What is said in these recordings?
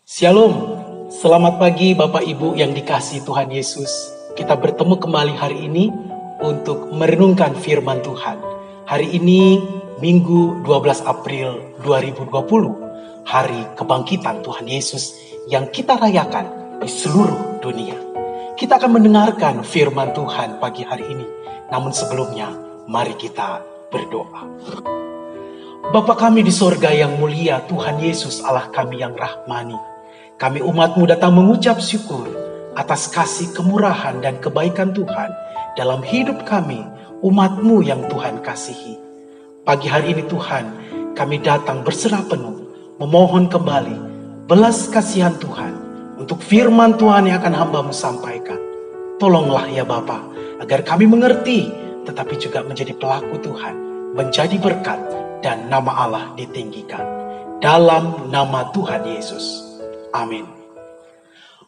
Shalom, selamat pagi Bapak Ibu yang dikasihi Tuhan Yesus. Kita bertemu kembali hari ini untuk merenungkan firman Tuhan. Hari ini Minggu 12 April 2020, hari kebangkitan Tuhan Yesus yang kita rayakan di seluruh dunia. Kita akan mendengarkan firman Tuhan pagi hari ini. Namun sebelumnya, mari kita berdoa. Bapa kami di sorga yang mulia, Tuhan Yesus Allah kami yang rahmani. Kami umat-Mu datang mengucap syukur atas kasih kemurahan dan kebaikan Tuhan dalam hidup kami, umat-Mu yang Tuhan kasihi. Pagi hari ini Tuhan, kami datang berserah penuh, memohon kembali belas kasihan Tuhan untuk firman Tuhan yang akan hamba-Mu sampaikan. Tolonglah ya Bapa, agar kami mengerti, tetapi juga menjadi pelaku Tuhan, menjadi berkat dan nama Allah ditinggikan. Dalam nama Tuhan Yesus. Amin.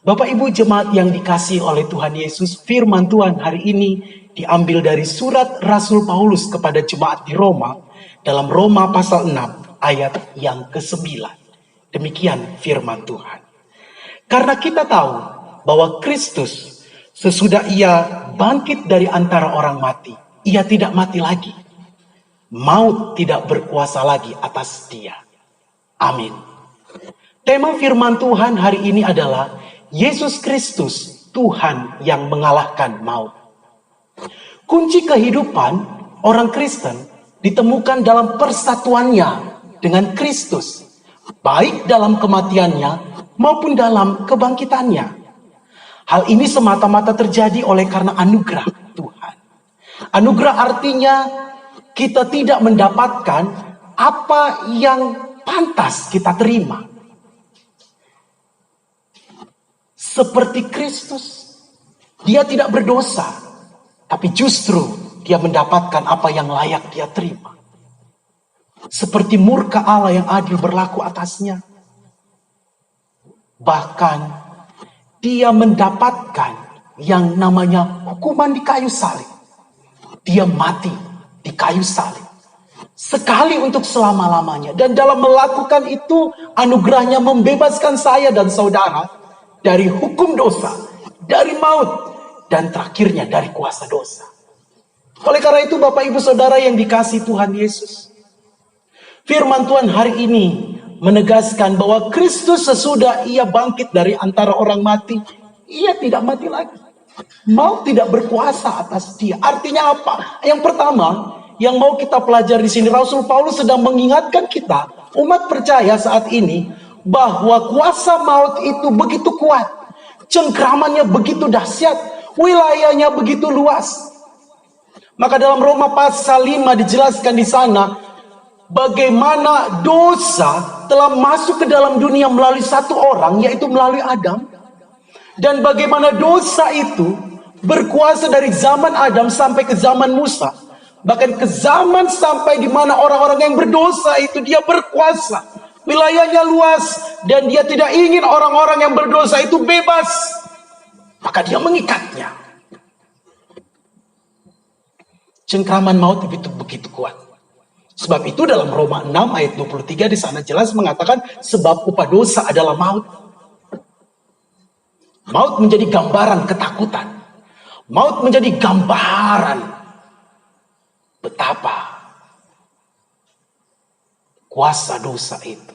Bapak Ibu jemaat yang dikasihi oleh Tuhan Yesus, firman Tuhan hari ini diambil dari surat Rasul Paulus kepada jemaat di Roma, dalam Roma pasal 6 ayat yang ke-9. Demikian firman Tuhan. Karena kita tahu bahwa Kristus sesudah ia bangkit dari antara orang mati, ia tidak mati lagi. Maut tidak berkuasa lagi atas dia. Amin. Tema firman Tuhan hari ini adalah Yesus Kristus, Tuhan yang mengalahkan maut. Kunci kehidupan orang Kristen ditemukan dalam persatuannya dengan Kristus, baik dalam kematiannya maupun dalam kebangkitannya. Hal ini semata-mata terjadi oleh karena anugerah Tuhan. Anugerah artinya kita tidak mendapatkan apa yang pantas kita terima. Seperti Kristus, dia tidak berdosa, tapi justru dia mendapatkan apa yang layak dia terima. Seperti murka Allah yang adil berlaku atasnya. Bahkan dia mendapatkan yang namanya hukuman di kayu salib. Dia mati di kayu salib. Sekali untuk selama-lamanya. Dan dalam melakukan itu, anugerahnya membebaskan saya dan saudara dari hukum dosa, dari maut, dan terakhirnya dari kuasa dosa. Oleh karena itu Bapak Ibu Saudara yang dikasihi Tuhan Yesus, firman Tuhan hari ini menegaskan bahwa Kristus sesudah ia bangkit dari antara orang mati, ia tidak mati lagi. Maut tidak berkuasa atas dia. Artinya apa? Yang pertama, yang mau kita pelajari di sini, Rasul Paulus sedang mengingatkan kita, umat percaya saat ini, bahwa kuasa maut itu begitu kuat, cengkramannya begitu dahsyat, wilayahnya begitu luas. Maka dalam Roma pasal 5 dijelaskan di sana bagaimana dosa telah masuk ke dalam dunia melalui satu orang, yaitu melalui Adam, dan bagaimana dosa itu berkuasa dari zaman Adam sampai ke zaman Musa, bahkan ke zaman sampai di mana orang-orang yang berdosa itu dia berkuasa. Wilayahnya luas dan dia tidak ingin orang-orang yang berdosa itu bebas. Maka dia mengikatnya. Cengkraman maut itu begitu kuat. Sebab itu dalam Roma 6 ayat 23 di sana jelas mengatakan sebab upah dosa adalah maut. Maut menjadi gambaran ketakutan. Maut menjadi gambaran betapa kuasa dosa itu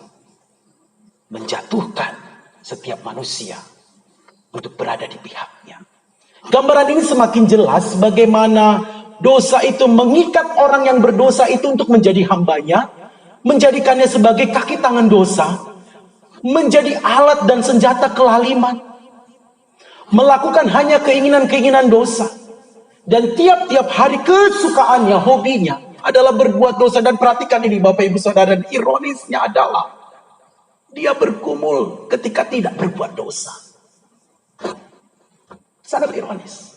menjatuhkan setiap manusia untuk berada di pihaknya. Gambaran ini semakin jelas bagaimana dosa itu mengikat orang yang berdosa itu untuk menjadi hambanya, menjadikannya sebagai kaki tangan dosa, menjadi alat dan senjata kelaliman, melakukan hanya keinginan-keinginan dosa, dan tiap-tiap hari kesukaannya, hobinya adalah berbuat dosa. Dan perhatikan ini Bapak Ibu Saudara, dan ironisnya adalah dia bergumul ketika tidak berbuat dosa. Sangat ironis.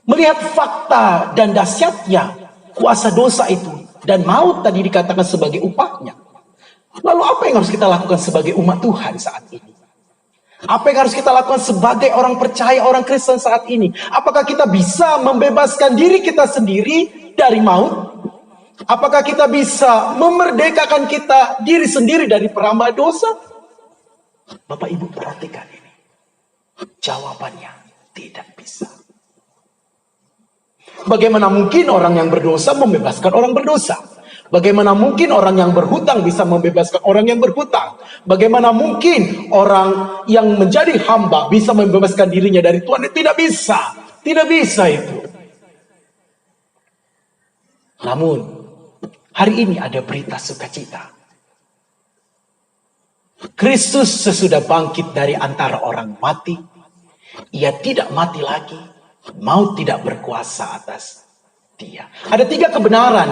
Melihat fakta dan dahsyatnya kuasa dosa itu dan maut tadi dikatakan sebagai upahnya. Lalu apa yang harus kita lakukan sebagai umat Tuhan saat ini? Apa yang harus kita lakukan sebagai orang percaya, orang Kristen saat ini? Apakah kita bisa membebaskan diri kita sendiri dari maut? Apakah kita bisa memerdekakan kita diri sendiri dari perhamba dosa? Bapak Ibu perhatikan ini. Jawabannya tidak bisa. Bagaimana mungkin orang yang berdosa membebaskan orang berdosa? Bagaimana mungkin orang yang berhutang bisa membebaskan orang yang berhutang? Bagaimana mungkin orang yang menjadi hamba bisa membebaskan dirinya dari Tuhan? Tidak bisa. Tidak bisa itu. Namun, hari ini ada berita sukacita. Kristus sesudah bangkit dari antara orang mati, ia tidak mati lagi. Maut tidak berkuasa atas dia. Ada 3 kebenaran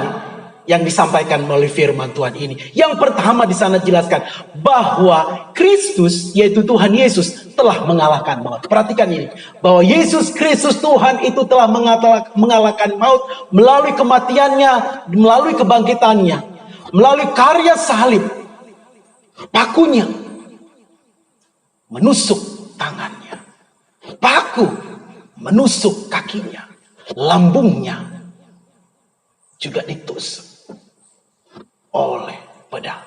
yang disampaikan melalui firman Tuhan ini. Yang pertama di sana jelaskan bahwa Kristus, yaitu Tuhan Yesus, telah mengalahkan maut. Perhatikan ini, bahwa Yesus Kristus Tuhan itu telah mengalahkan maut melalui kematiannya, melalui kebangkitannya, melalui karya salib, pakunya menusuk tangannya, paku menusuk kakinya, lambungnya juga ditusuk oleh pedang.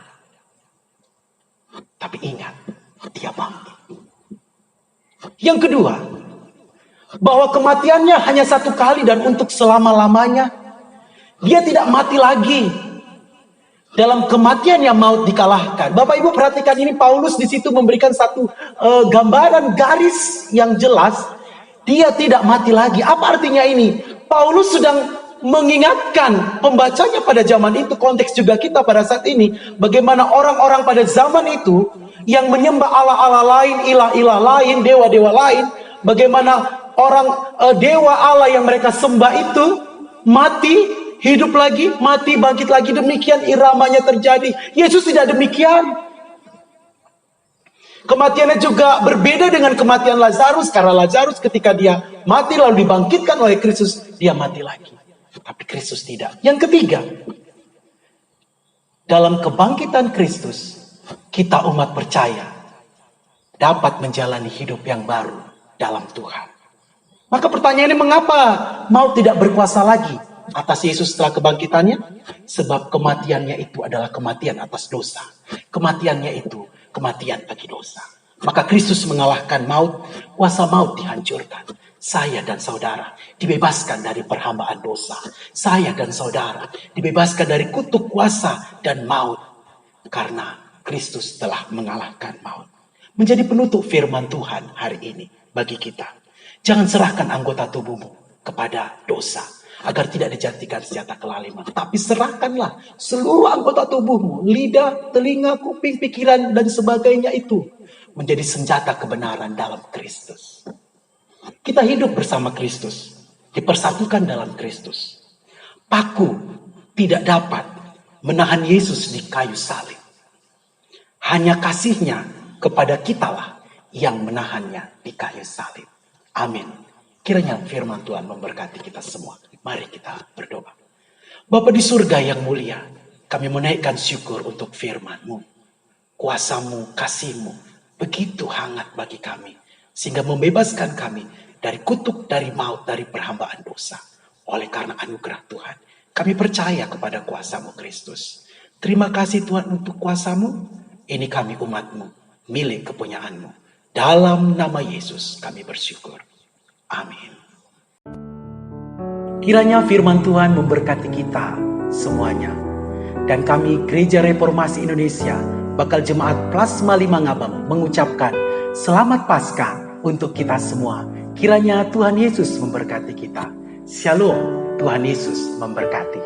Tapi ingat, dia bangkit. Yang kedua, bahwa kematiannya hanya 1 kali dan untuk selama-lamanya. Dia tidak mati lagi. Dalam kematian yang maut dikalahkan. Bapak Ibu perhatikan ini, Paulus di situ memberikan satu gambaran garis yang jelas. Dia tidak mati lagi. Apa artinya ini? Paulus sedang mengingatkan pembacanya pada zaman itu, konteks juga kita pada saat ini, bagaimana orang-orang pada zaman itu yang menyembah Allah-Allah lain, ilah-ilah lain, dewa-dewa lain, bagaimana orang dewa Allah yang mereka sembah itu mati, hidup lagi, mati, bangkit lagi, demikian iramanya terjadi. Yesus tidak demikian. Kematiannya juga berbeda dengan kematian Lazarus, karena Lazarus ketika dia mati lalu dibangkitkan oleh Kristus, dia mati lagi. Tapi Kristus tidak. Yang ketiga, dalam kebangkitan Kristus, kita umat percaya dapat menjalani hidup yang baru dalam Tuhan. Maka pertanyaannya, mengapa maut tidak berkuasa lagi atas Yesus setelah kebangkitannya? Sebab kematiannya itu adalah kematian atas dosa. Kematiannya itu kematian bagi dosa. Maka Kristus mengalahkan maut, kuasa maut dihancurkan. Saya dan saudara dibebaskan dari perhambaan dosa. Saya dan saudara dibebaskan dari kutuk kuasa dan maut. Karena Kristus telah mengalahkan maut. Menjadi penutup firman Tuhan hari ini bagi kita. Jangan serahkan anggota tubuhmu kepada dosa, agar tidak dijadikan senjata kelaliman. Tapi serahkanlah seluruh anggota tubuhmu, lidah, telinga, kuping, pikiran, dan sebagainya itu menjadi senjata kebenaran dalam Kristus. Kita hidup bersama Kristus, dipersatukan dalam Kristus. Paku tidak dapat menahan Yesus di kayu salib. Hanya kasihnya kepada kitalah yang menahannya di kayu salib. Amin. Kiranya firman Tuhan memberkati kita semua. Mari kita berdoa. Bapa di surga yang mulia, kami menaikkan syukur untuk firman-Mu. Kuasa-Mu, kasih-Mu, begitu hangat bagi kami. Sehingga membebaskan kami dari kutuk, dari maut, dari perhambaan dosa. Oleh karena anugerah Tuhan, kami percaya kepada kuasa-Mu Kristus. Terima kasih Tuhan untuk kuasa-Mu. Ini kami umat-Mu, milik kepunyaan-Mu. Dalam nama Yesus kami bersyukur. Amin. Kiranya firman Tuhan memberkati kita semuanya. Dan kami Gereja Reformasi Indonesia bakal Jemaat Plasma 5 Ngabam mengucapkan Selamat Paskah untuk kita semua. Kiranya Tuhan Yesus memberkati kita. Shalom, Tuhan Yesus memberkati.